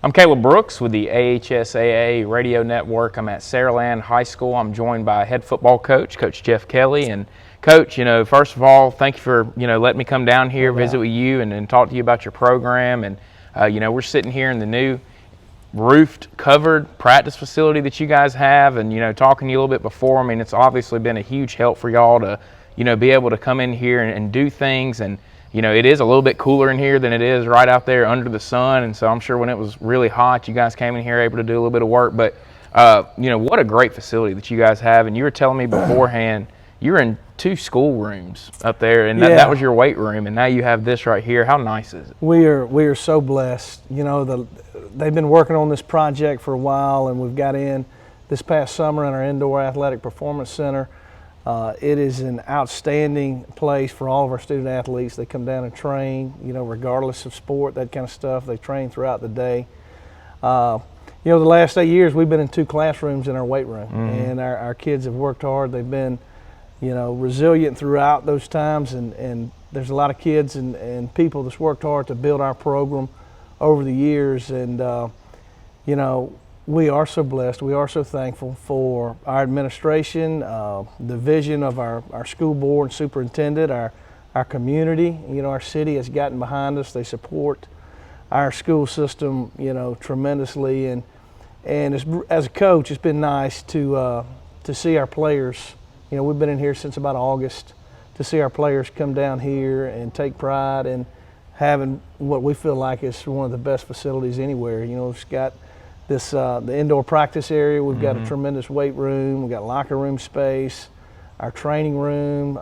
I'm Caleb Brooks with the AHSAA Radio Network. I'm at Saraland High School. I'm joined by head football coach, Coach Jeff Kelly. And Coach, first of all, thank you for, letting me come down here, visit with you, and talk to you about your program. And, we're sitting here in the new roofed, covered practice facility that you guys have. And, talking to you a little bit before, I mean, it's obviously been a huge help for y'all to, be able to come in here and do things. And, it is a little bit cooler in here than it is right out there under the sun, and so I'm sure when it was really hot, you guys came in here able to do a little bit of work. But, what a great facility that you guys have. And you were telling me beforehand, you were in 2 schoolrooms up there, and that was your weight room, and now you have this right here. How nice is it? We are so blessed. They've been working on this project for a while, and we've got in this past summer in our Indoor Athletic Performance Center. It is an outstanding place for all of our student athletes. They come down and train, regardless of sport, that kind of stuff. They train throughout the day. The last 8 years we've been in 2 classrooms in our weight room, and our kids have worked hard. They've been, resilient throughout those times, and there's a lot of kids and people that's worked hard to build our program over the years. And, we are so blessed. We are so thankful for our administration, the vision of our school board and superintendent, our community. Our city has gotten behind us. They support our school system, tremendously. And as a coach, it's been nice to see our players. We've been in here since about August, to see our players come down here and take pride in having what we feel like is one of the best facilities anywhere. It's got this the indoor practice area. We've got a tremendous weight room. We've got locker room space, our training room,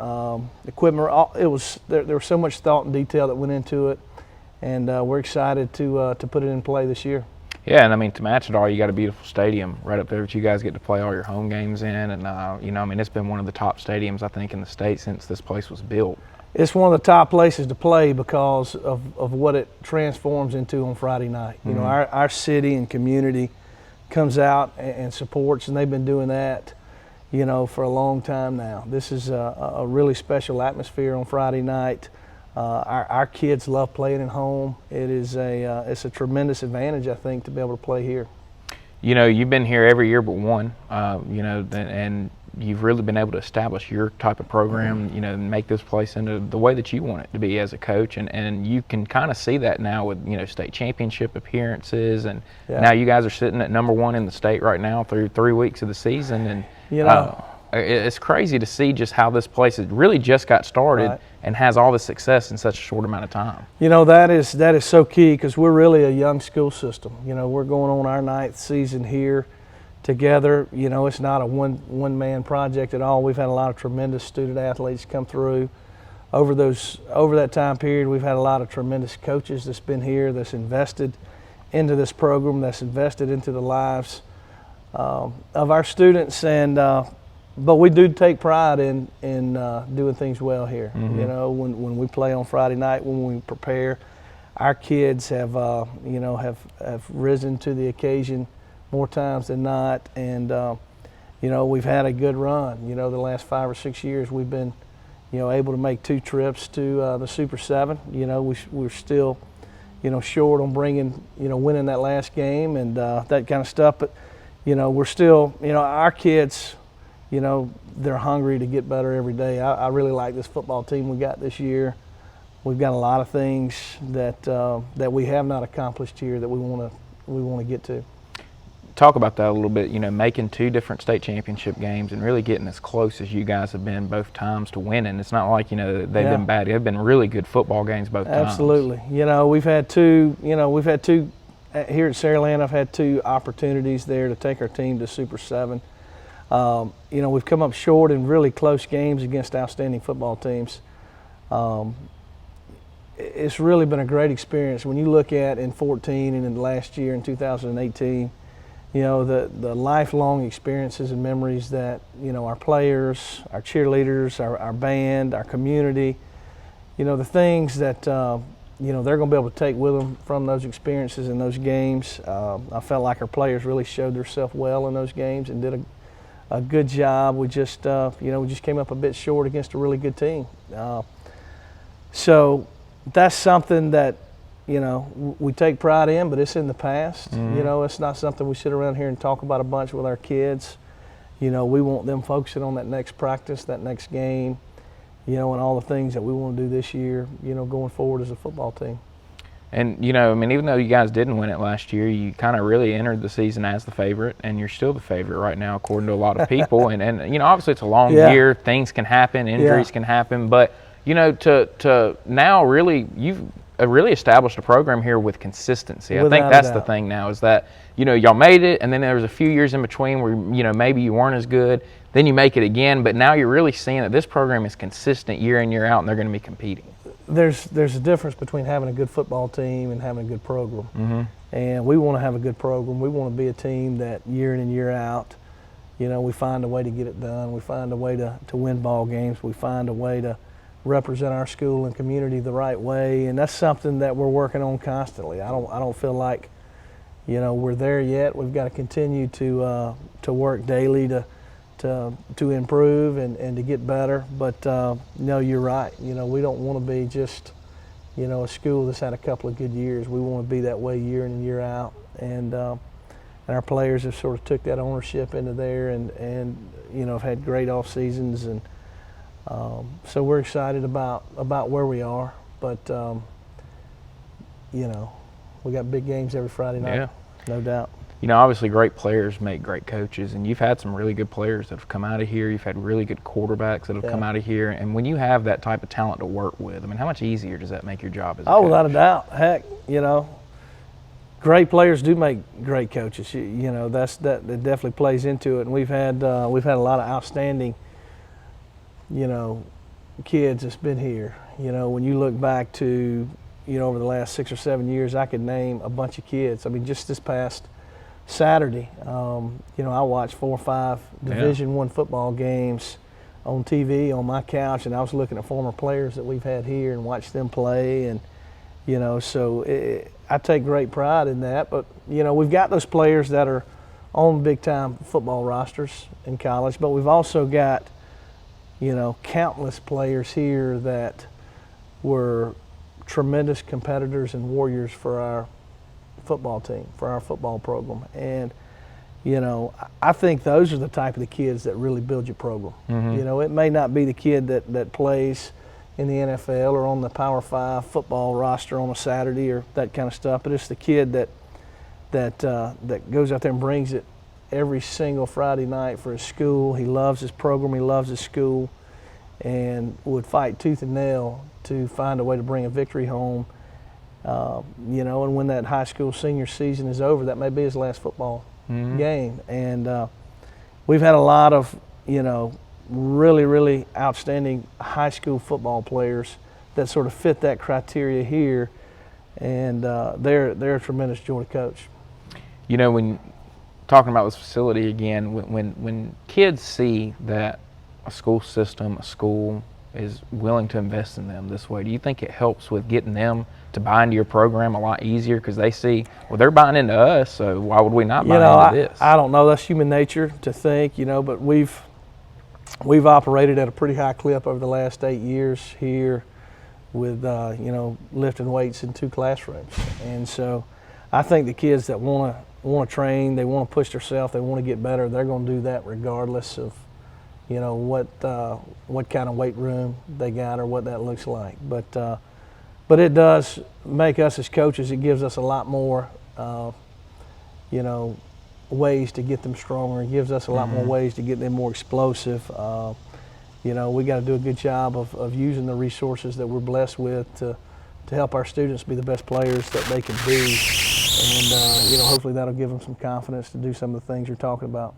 equipment. There was so much thought and detail that went into it, and we're excited to put it in play this year. Yeah, and I mean, to match it all, you got a beautiful stadium right up there that you guys get to play all your home games in, and it's been one of the top stadiums I think in the state since this place was built. It's one of the top places to play because of what it transforms into on Friday night. Our city and community comes out and supports, and they've been doing that, for a long time now. This is a really special atmosphere on Friday night. Our kids love playing at home. It's a tremendous advantage, I think, to be able to play here. You've been here every year but one, and you've really been able to establish your type of program, and make this place into the way that you want it to be as a coach. And you can kind of see that now with, state championship appearances. And now you guys are sitting at #1 in the state right now through 3 weeks of the season. And, it's crazy to see just how this place has really just got started and has all this success in such a short amount of time. That is so key, because we're really a young school system. We're going on our 9th season here together. It's not a one-man project at all. We've had a lot of tremendous student athletes come through over that time period. We've had a lot of tremendous coaches that's been here, that's invested into this program, that's invested into the lives of our students. And but we do take pride in doing things well here. When we play on Friday night, when we prepare, our kids have risen to the occasion more times than not. And we've had a good run. The last 5 or 6 years we've been able to make 2 trips to the Super 7. We're still short on winning that last game and that kind of stuff. But we're still, our kids, they're hungry to get better every day. I really like this football team we got this year. We've got a lot of things that we have not accomplished here that we want to get to. Talk about that a little bit, making 2 different state championship games and really getting as close as you guys have been both times to winning. It's not like, they've been bad. They've been really good football games both times. Absolutely. We've had two here at Saraland. I've had 2 opportunities there to take our team to Super 7. We've come up short in really close games against outstanding football teams. It's really been a great experience. When you look at in 14 and in last year in 2018, the lifelong experiences and memories that, our players, our cheerleaders, our band, our community, the things that, they're going to be able to take with them from those experiences and those games. I felt like our players really showed themselves well in those games and did a good job. We just came up a bit short against a really good team. So that's something that, we take pride in, but it's in the past. It's not something we sit around here and talk about a bunch with our kids. We want them focusing on that next practice, that next game, and all the things that we want to do this year, going forward as a football team. And, even though you guys didn't win it last year, you kind of really entered the season as the favorite, and you're still the favorite right now, according to a lot of people. and obviously it's a long year. Things can happen. Injuries can happen. But, to now really, you've really established a program here with consistency. I think that's the thing now is that, y'all made it, and then there was a few years in between where, maybe you weren't as good. Then you make it again, but now you're really seeing that this program is consistent year in, year out, and they're going to be competing. There's a difference between having a good football team and having a good program. And we want to have a good program. We want to be a team that year in and year out, we find a way to get it done. We find a way to win ball games. We find a way to represent our school and community the right way, and that's something that we're working on constantly. I don't feel like, we're there yet. We've got to continue to work daily to improve and to get better. But no, you're right. We don't want to be just, a school that's had a couple of good years. We want to be that way year in and year out. And our players have sort of took that ownership into there and have had great off seasons. And so we're excited about where we are. But we got big games every Friday night, no doubt. Obviously great players make great coaches, and you've had some really good players that have come out of here. You've had really good quarterbacks that have come out of here. And when you have that type of talent to work with, how much easier does that make your job as a coach? Without a doubt. Heck, great players do make great coaches. That definitely plays into it. And we've had a lot of outstanding, kids that's been here. When you look back to, over the last 6 or 7 years, I could name a bunch of kids. Just this past Saturday, I watched 4 or 5 Division I football games on TV on my couch, and I was looking at former players that we've had here and watched them play, and so I take great pride in that. But we've got those players that are on big-time football rosters in college, but we've also got countless players here that were tremendous competitors and warriors for our football team, for our football program. And I think those are the type of the kids that really build your program. It may not be the kid that plays in the NFL or on the Power 5 football roster on a Saturday or that kind of stuff, but it's the kid that goes out there and brings it every single Friday night for his school. He loves his program, he loves his school, and would fight tooth and nail to find a way to bring a victory home. And when that high school senior season is over, that may be his last football game. And we've had a lot of, really, really outstanding high school football players that sort of fit that criteria here, and they're a tremendous joy to coach. When talking about this facility again, when kids see that a school system, a school is willing to invest in them this way, do you think it helps with getting them to buy into your program a lot easier because they see, well, they're buying into us, so why would we not buy into this? I don't know. That's human nature to think, but we've operated at a pretty high clip over the last 8 years here with, lifting weights in 2 classrooms. And so I think the kids that want to train, they want to push themselves, they want to get better, they're going to do that regardless of, what kind of weight room they got or what that looks like. But it does make us as coaches, it gives us a lot more, ways to get them stronger. It gives us a lot more ways to get them more explosive. We got to do a good job of using the resources that we're blessed with to help our students be the best players that they can be. And, hopefully that'll give them some confidence to do some of the things you're talking about.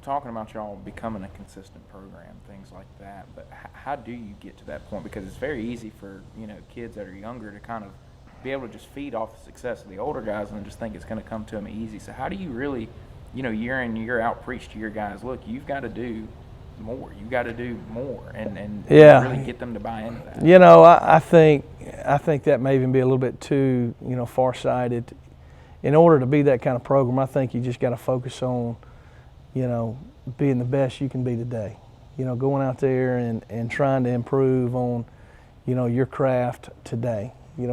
Talking about y'all becoming a consistent program, things like that, but how do you get to that point? Because it's very easy for, kids that are younger to kind of be able to just feed off the success of the older guys and just think it's going to come to them easy. So how do you really, year in, year out, preach to your guys, look, you've got to do more. You've got to do more and really get them to buy into that. I think that may even be a little bit too, far-sighted. In order to be that kind of program, I think you just got to focus on, being the best you can be today. Going out there and trying to improve on, your craft today.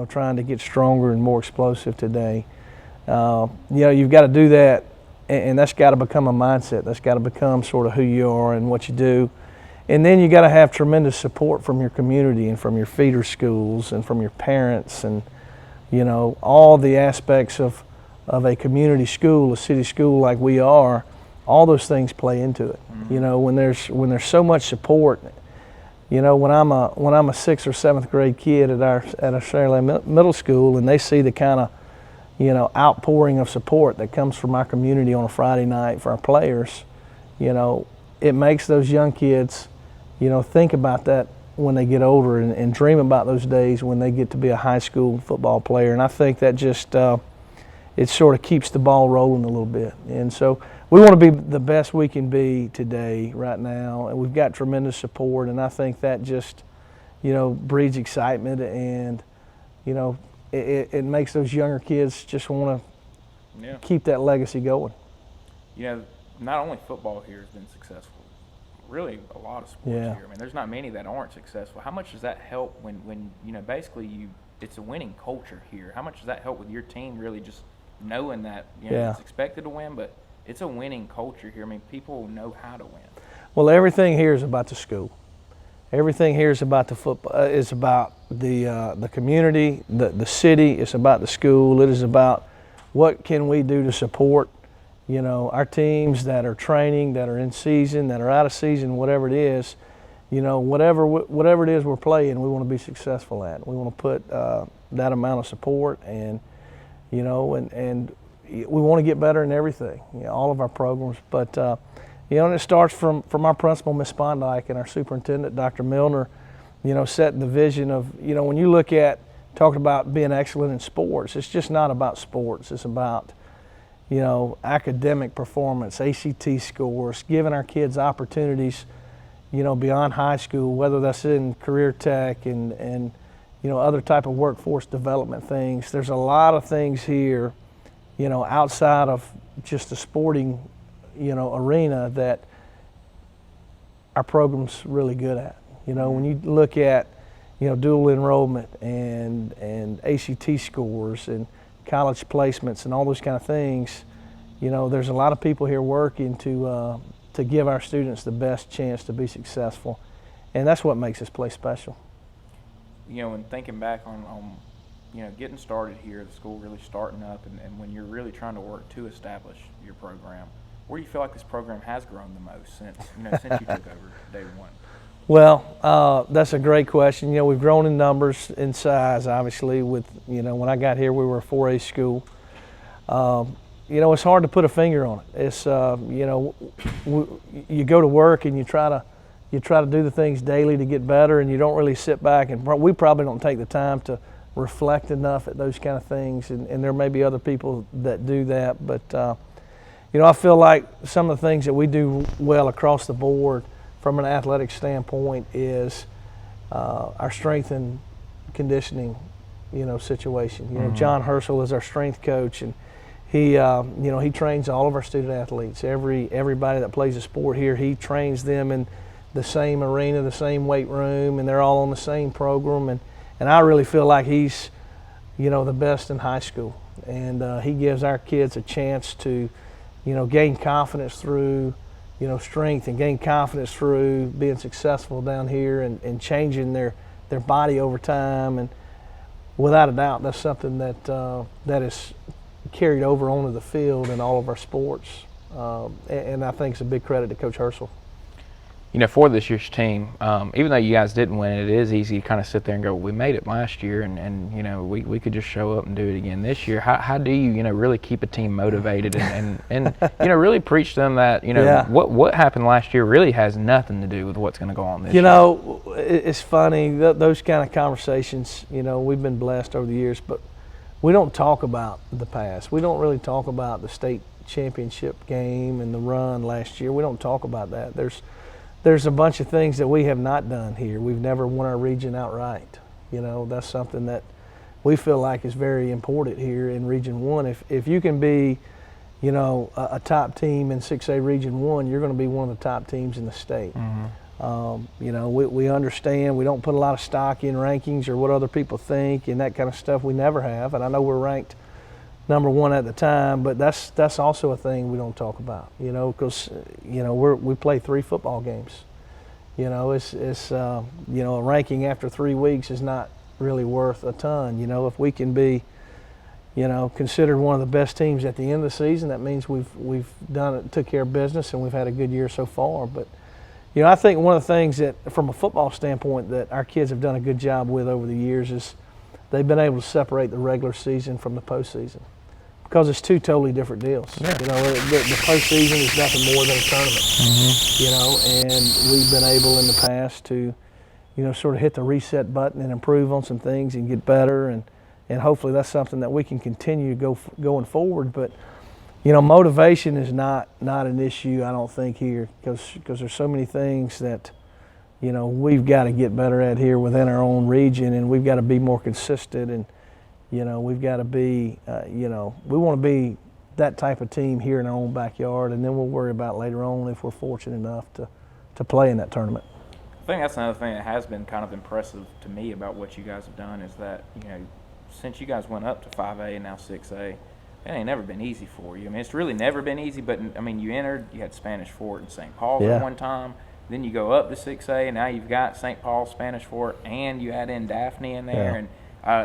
trying to get stronger and more explosive today. You've got to do that, and that's got to become a mindset. That's got to become sort of who you are and what you do. And then you got to have tremendous support from your community and from your feeder schools and from your parents and, all the aspects of a community school, a city school like we are. All those things play into it. Mm-hmm. When there's so much support. When I'm a 6th or 7th grade kid at our Saraland Middle School, and they see the kind of outpouring of support that comes from our community on a Friday night for our players, it makes those young kids, think about that when they get older and dream about those days when they get to be a high school football player. And I think that just it sort of keeps the ball rolling a little bit. And so we want to be the best we can be today, right now, and we've got tremendous support, and I think that just, breeds excitement, and, it makes those younger kids just want to keep that legacy going. Not only football here has been successful, really a lot of sports here. I mean, there's not many that aren't successful. How much does that help when basically it's a winning culture here? How much does that help with your team really just knowing that, it's expected to win, but it's a winning culture here. I mean, people know how to win. Well, everything here is about the school. Everything here is about the football. Is about the community, the city. It's about the school. It is about what can we do to support, our teams that are training, that are in season, that are out of season, whatever it is. Whatever it is we're playing, we want to be successful at. We want to put that amount of support, and and we want to get better in everything, all of our programs. But, and it starts from our principal, Ms. Spondike, and our superintendent, Dr. Milner, setting the vision of, when you look at talking about being excellent in sports, it's just not about sports. It's about, academic performance, ACT scores, giving our kids opportunities, beyond high school, whether that's in career tech and other type of workforce development things. There's a lot of things here, outside of just the sporting, arena that our program's really good at. When you look at, dual enrollment and ACT scores and college placements and all those kind of things, there's a lot of people here working to give our students the best chance to be successful, and that's what makes this place special. And thinking back on getting started here, the school really starting up, and when you're really trying to work to establish your program, where do you feel like this program has grown the most since you took over day one? Well, that's a great question. We've grown in numbers, in size, obviously. With when I got here, we were a 4A school. It's hard to put a finger on it. It's you go to work and you try to do the things daily to get better, and you don't really sit back, and we probably don't take the time to reflect enough at those kind of things, and there may be other people that do that, but I feel like some of the things that we do well across the board from an athletic standpoint is our strength and conditioning situation. Mm-hmm. John Herschel is our strength coach, and he trains all of our student athletes. Everybody that plays a sport here, he trains them in the same arena, the same weight room, and they're all on the same program. And I really feel like he's, the best in high school. And he gives our kids a chance to, gain confidence through, strength, and gain confidence through being successful down here and changing their body over time. And without a doubt, that's something that is carried over onto the field in all of our sports. And I think it's a big credit to Coach Herschel. For this year's team, even though you guys didn't win it, it is easy to kind of sit there and go, we made it last year, and we could just show up and do it again this year. How do you, really keep a team motivated and really preach to them that, what happened last year really has nothing to do with what's going to go on this year? It's funny, those kind of conversations, we've been blessed over the years, but we don't talk about the past. We don't really talk about the state championship game and the run last year. We don't talk about that. There's a bunch of things that we have not done here. We've never won our region outright. That's something that we feel like is very important here in Region 1. If you can be, a top team in 6A Region 1, you're going to be one of the top teams in the state. Mm-hmm. You know, we understand we don't put a lot of stock in rankings or what other people think and that kind of stuff. We never have, and I know we're ranked number one at the time, but that's also a thing we don't talk about. You know, because you know we play 3 football games. You know, it's you know, a ranking after 3 weeks is not really worth a ton. You know, if we can be, you know, considered one of the best teams at the end of the season, that means we've done it, took care of business, and we've had a good year so far. But you know, I think one of the things that, from a football standpoint, that our kids have done a good job with over the years is they've been able to separate the regular season from the postseason, because it's 2 totally different deals. Yeah. You know, the postseason is nothing more than a tournament. Mm-hmm. You know, and we've been able in the past to, you know, sort of hit the reset button and improve on some things and get better, and hopefully that's something that we can continue going forward. But you know, motivation is not an issue, I don't think, here, because there's so many things that, you know, we've got to get better at here within our own region, and we've got to be more consistent, and you know, we've got to be, you know, we want to be that type of team here in our own backyard, and then we'll worry about later on if we're fortunate enough to play in that tournament. I think that's another thing that has been kind of impressive to me about what you guys have done is that, you know, since you guys went up to 5A and now 6A, it ain't never been easy for you. I mean, it's really never been easy, but, I mean, you had Spanish Fort and St. Paul's at one time. Then you go up to 6A, and now you've got St. Paul's, Spanish Fort, and you add in Daphne in there. Yeah. And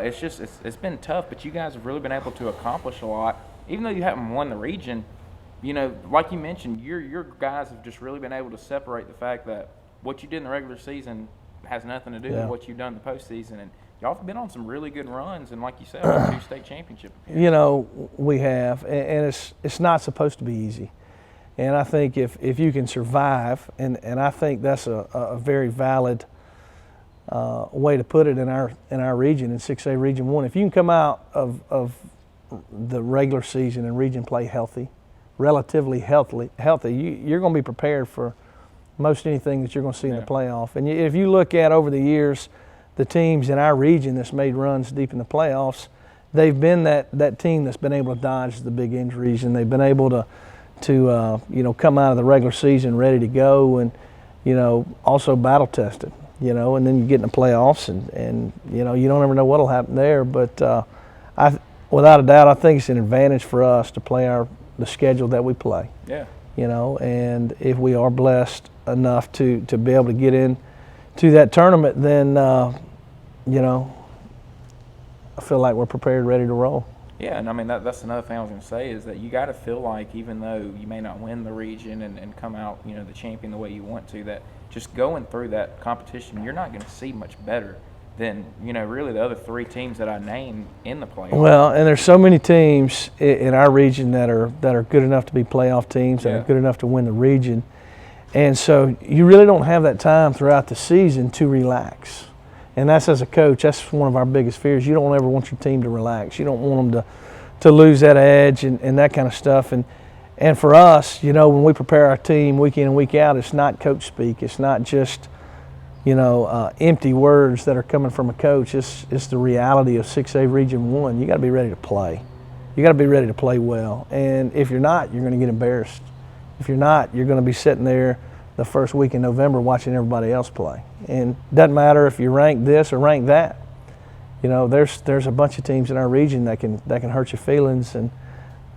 it's been tough, but you guys have really been able to accomplish a lot. Even though you haven't won the region, you know, like you mentioned, your guys have just really been able to separate the fact that what you did in the regular season has nothing to do with what you've done in the postseason. And y'all have been on some really good runs, and like you said, 2 state championship appearances. You know, we have, and it's not supposed to be easy. And I think if you can survive, and I think that's a very valid way to put it in our region, in 6A Region 1. If you can come out of the regular season and region play relatively healthy, you're going to be prepared for most anything that you're going to see in the playoff. And if you look at over the years, the teams in our region that's made runs deep in the playoffs, they've been that team that's been able to dodge the big injuries, and they've been able to you know, come out of the regular season ready to go, and you know, also battle tested. You know, and then you get in the playoffs, and you know, you don't ever know what'll happen there. But without a doubt, I think it's an advantage for us to play the schedule that we play. Yeah. You know, and if we are blessed enough to be able to get in to that tournament, then you know, I feel like we're prepared, ready to roll. Yeah, and I mean, that's another thing I was going to say is that you got to feel like, even though you may not win the region and come out, you know, the champion the way you want to, that just going through that competition, you're not going to see much better than, you know, really the other 3 teams that I named in the playoffs. Well, and there's so many teams in our region that are good enough to be playoff teams, that are good enough to win the region. And so you really don't have that time throughout the season to relax. And that's, as a coach, that's one of our biggest fears. You don't ever want your team to relax. You don't want them to lose that edge and that kind of stuff. And for us, you know, when we prepare our team week in and week out, it's not coach speak. It's not just, you know, empty words that are coming from a coach. It's the reality of 6A Region 1. You got to be ready to play. You got to be ready to play well. And if you're not, you're going to get embarrassed. If you're not, you're going to be sitting there the first week in November watching everybody else play. And it doesn't matter if you rank this or rank that. You know, there's a bunch of teams in our region that can hurt your feelings. And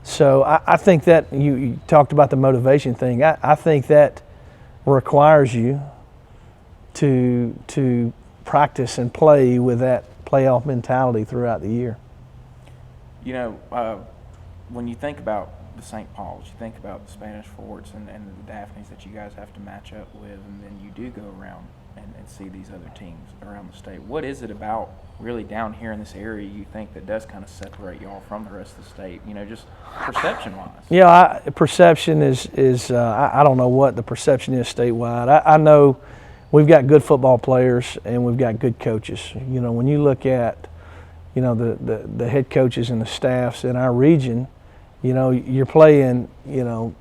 so I think that you talked about the motivation thing. I think that requires you to practice and play with that playoff mentality throughout the year. You know, when you think about the St. Paul's, you think about the Spanish Forts and the Daphnes that you guys have to match up with, and then you do go around and see these other teams around the state. What is it about really down here in this area you think that does kind of separate y'all from the rest of the state, you know, just perception-wise? Yeah, perception is I don't know what the perception is statewide. I know we've got good football players and we've got good coaches. You know, when you look at, you know, the head coaches and the staffs in our region, you know, you're playing, you know,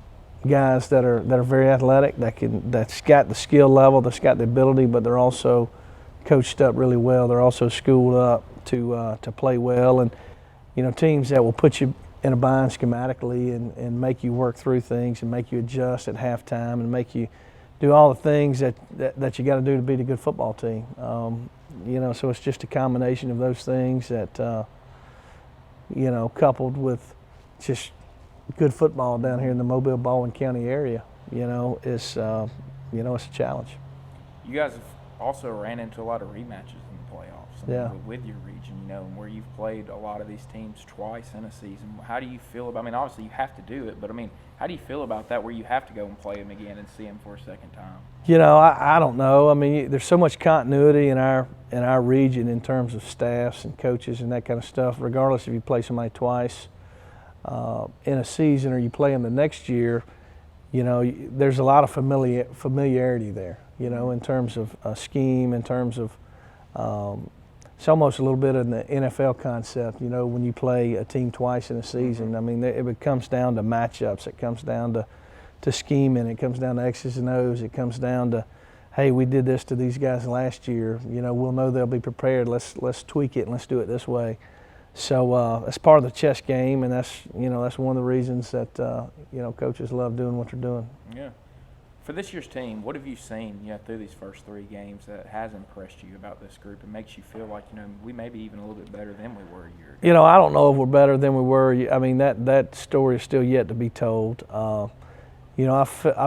guys that are very athletic, that's got the skill level, that's got the ability, but they're also coached up really well. They're also schooled up to play well, and you know, teams that will put you in a bind schematically and make you work through things and make you adjust at halftime and make you do all the things that you got to do to beat a good football team. So it's just a combination of those things that, coupled with just good football down here in the Mobile, Baldwin County area, it's a challenge. You guys have also ran into a lot of rematches in the playoffs. With your region, and where you've played a lot of these teams twice in a season. How do you feel about? I mean, obviously you have to do it, but I mean, how do you feel about that? Where you have to go and play them again and see them for a second time? I don't know. I mean, there's so much continuity in our region in terms of staffs and coaches and that kind of stuff. Regardless if you play somebody twice in a season or you play them the next year, there's a lot of familiarity there. In terms of scheme, in terms of it's almost a little bit of the NFL concept, when you play a team twice in a season. I mean, it comes down to matchups. It comes down to scheming. It comes down to X's and O's. It comes down to, hey, we did this to these guys last year. We'll know they'll be prepared. Let's tweak it and let's do it this way. So that's part of the chess game, and that's one of the reasons that coaches love doing what they're doing. Yeah. For this year's team, what have you seen through these first 3 games that has impressed you about this group and makes you feel like we may be even a little bit better than we were a year ago? I don't know if we're better than we were. I mean, that story is still yet to be told. I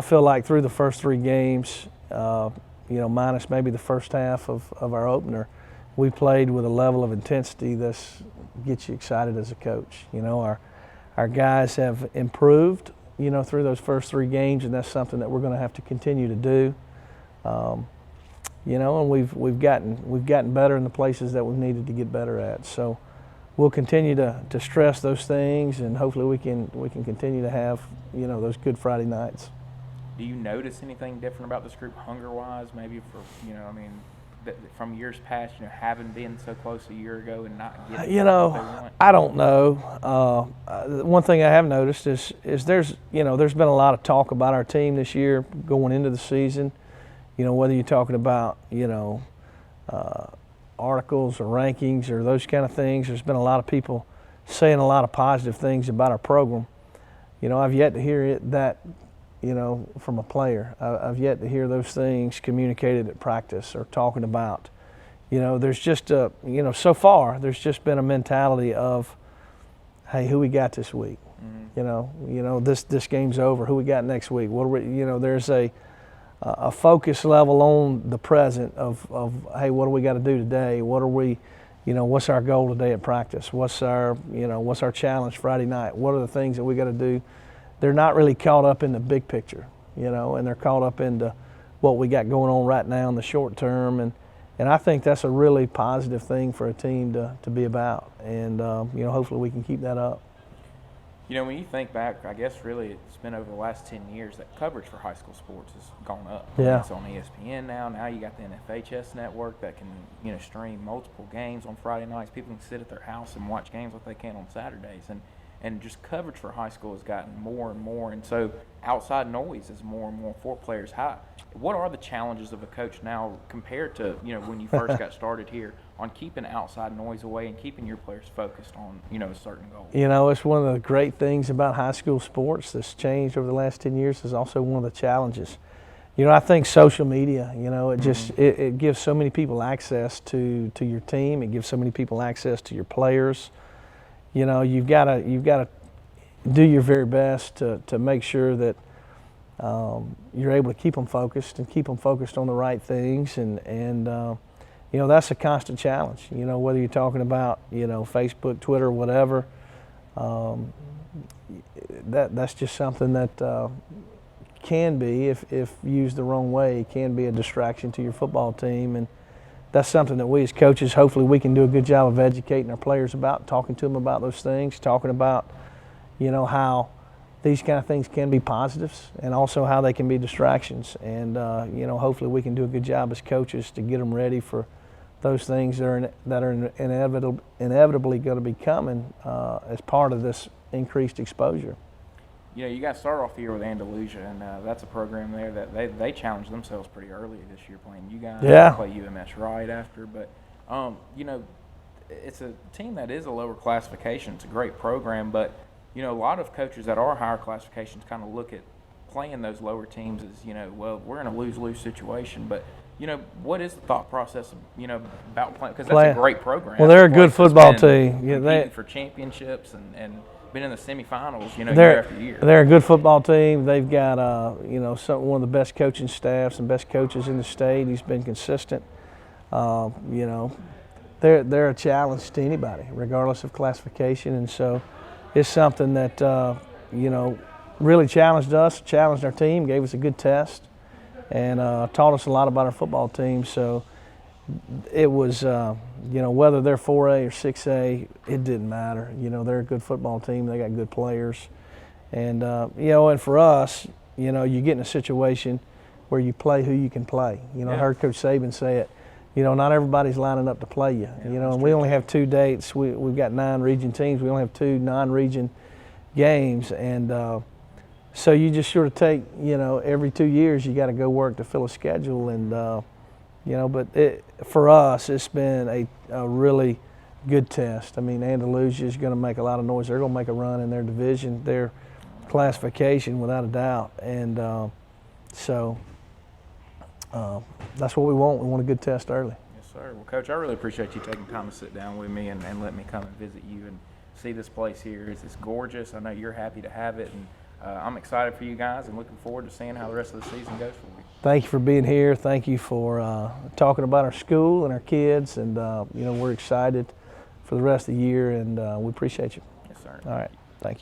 feel like through the first 3 games, minus maybe the first half of our opener, we played with a level of intensity that gets you excited as a coach. Our guys have improved through those first 3 games, and that's something that we're going to have to continue to do. And we've gotten better in the places that we've needed to get better at. So we'll continue to stress those things, and hopefully we can continue to have those good Friday nights. Do you notice anything different about this group hunger-wise? Maybe from years past, having been so close a year ago and not getting what they want? I don't know. One thing I have noticed is there's been a lot of talk about our team this year going into the season. Whether you're talking about articles or rankings or those kind of things, there's been a lot of people saying a lot of positive things about our program. I've yet to hear that from a player. I've yet to hear those things communicated at practice or talking about. There's just so far there's just been a mentality of, hey, who we got this week? Mm-hmm. This game's over. Who we got next week? There's a focus level on the present of hey, what do we got to do today? What are we, what's our goal today at practice? What's our challenge Friday night? What are the things that we got to do? They're not really caught up in the big picture, and they're caught up into what we got going on right now in the short term. And I think that's a really positive thing for a team to be about. And, hopefully we can keep that up. When you think back, I guess really it's been over the last 10 years that coverage for high school sports has gone up. Yeah. It's on ESPN now. Now you got the AHSAA Network that can, stream multiple games on Friday nights. People can sit at their house and watch games like they can on Saturdays. And just coverage for high school has gotten more and more, and so outside noise is more and more for players. What are the challenges of a coach now compared to when you first got started here on keeping outside noise away and keeping your players focused on a certain goal? It's one of the great things about high school sports that's changed over the last 10 years. Is also one of the challenges. I think social media. It just it gives so many people access to your team. It gives so many people access to your players. You've got to do your very best to make sure that you're able to keep them focused on the right things, and that's a constant challenge. Whether you're talking about Facebook, Twitter, whatever, that's just something that can be, if used the wrong way, can be a distraction to your football team. And that's something that we as coaches, hopefully we can do a good job of educating our players about, talking to them about those things, talking about, how these kind of things can be positives and also how they can be distractions. And, hopefully we can do a good job as coaches to get them ready for those things that are inevitably going to be coming as part of this increased exposure. You guys started off the year with Andalusia, and that's a program there that they challenged themselves pretty early this year playing you guys. Yeah. Play UMS right after, but it's a team that is a lower classification. It's a great program, but a lot of coaches that are higher classifications kind of look at playing those lower teams is, well, we're in a lose-lose situation, but what is the thought process, about playing? Because that's a great program. Well, they're a good Place that's football been team. Yeah, competing for championships and been in the semifinals, year after year. They're a good football team. They've got, one of the best coaching staffs and best coaches in the state. He's been consistent. They're a challenge to anybody, regardless of classification, and so it's something that really challenged us, challenged our team, gave us a good test, and taught us a lot about our football team. So it was, whether they're 4A or 6A, it didn't matter. They're a good football team. They got good players, and and for us, you get in a situation where you play who you can play. I heard Coach Saban say it. Not everybody's lining up to play you. And we only have 2 dates. We've got 9 region teams. We only have 2 non-region games, and so you just sort of take, every 2 years you got to go work to fill a schedule, and but for us it's been a really good test. I mean, Andalusia is going to make a lot of noise. They're going to make a run in their division, their classification, without a doubt, and so that's what we want. We want a good test early. Yes, sir. Well, Coach, I really appreciate you taking time to sit down with me and let me come and visit you and see this place here. It's gorgeous. I know you're happy to have it, and I'm excited for you guys and looking forward to seeing how the rest of the season goes for you. Thank you for being here. Thank you for talking about our school and our kids, and we're excited for the rest of the year, and we appreciate you. Yes, sir. All right.